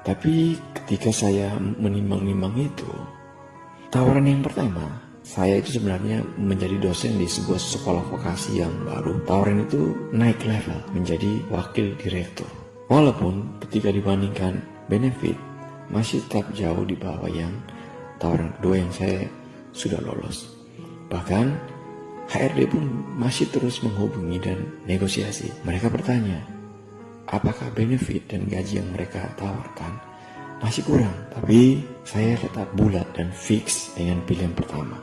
Tapi ketika saya menimbang-nimbang itu, tawaran yang pertama, saya itu sebenarnya menjadi dosen di sebuah sekolah vokasi yang baru. Tawaran itu naik level menjadi wakil direktur. Walaupun ketika dibandingkan benefit, masih tetap jauh di bawah yang tawaran kedua yang saya sudah lolos. Bahkan HRD pun masih terus menghubungi dan negosiasi. Mereka bertanya, apakah benefit dan gaji yang mereka tawarkan masih kurang? Tapi saya tetap bulat dan fix dengan pilihan pertama.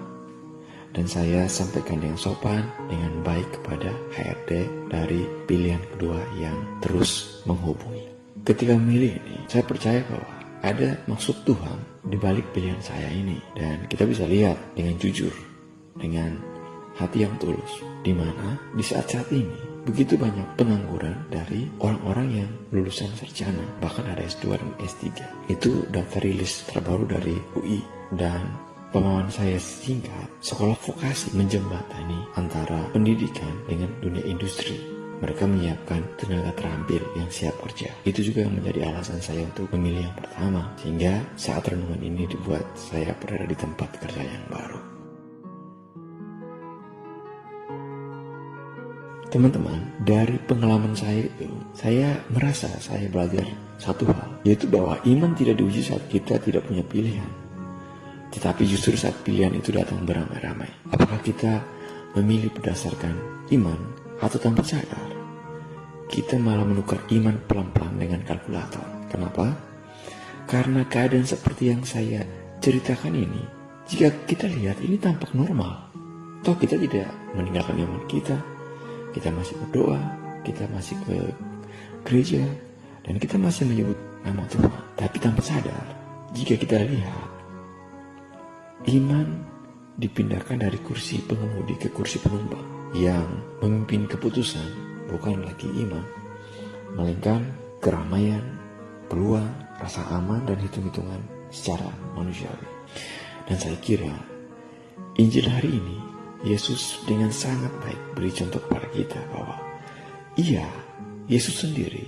Dan saya sampaikan dengan sopan, dengan baik kepada HRD dari pilihan kedua yang terus menghubungi. Ketika memilih ini, saya percaya bahwa ada maksud Tuhan di balik pilihan saya ini. Dan kita bisa lihat dengan jujur, dengan hati yang tulus, di mana di saat-saat ini begitu banyak pengangguran dari orang-orang yang lulusan sarjana, bahkan ada S2 dan S3. Itu data rilis terbaru dari UI. Dan pemahaman saya singkat, sekolah vokasi menjembatani antara pendidikan dengan dunia industri. Mereka menyiapkan tenaga terampil yang siap kerja. Itu juga yang menjadi alasan saya untuk memilih yang pertama. Sehingga saat renungan ini dibuat saya berada di tempat kerja yang baru. Teman-teman, dari pengalaman saya itu, saya merasa saya belajar satu hal, yaitu bahwa iman tidak diuji saat kita tidak punya pilihan, tetapi justru saat pilihan itu datang beramai-ramai. Apakah kita memilih berdasarkan iman atau tanpa sadar? Kita malah menukar iman pelan-pelan dengan kalkulator. Kenapa? Karena keadaan seperti yang saya ceritakan ini, jika kita lihat ini tampak normal. Toh kita tidak meninggalkan iman kita masih berdoa, kita masih ke gereja, dan kita masih menyebut nama Tuhan. Tapi tanpa sadar, jika kita lihat, iman dipindahkan dari kursi pengemudi ke kursi penumpang. Yang memimpin keputusan bukan lagi iman, melainkan keramaian, peluang, rasa aman, dan hitung-hitungan secara manusiawi. Dan saya kira Injil hari ini Yesus dengan sangat baik beri contoh kepada kita bahwa Yesus sendiri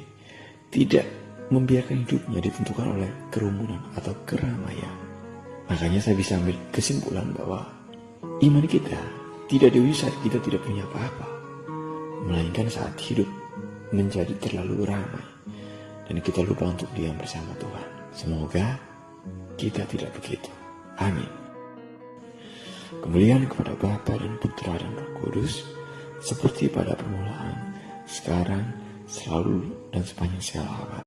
tidak membiarkan hidupnya ditentukan oleh kerumunan atau keramaian. Makanya saya bisa ambil kesimpulan bahwa iman kita tidak diuji saat kita tidak punya apa-apa, melainkan saat hidup menjadi terlalu ramai dan kita lupa untuk diam bersama Tuhan. Semoga kita tidak begitu. Amin. Kemuliaan kepada Bapa dan Putra dan Roh Kudus, seperti pada permulaan, sekarang, selalu, dan sepanjang segala abad.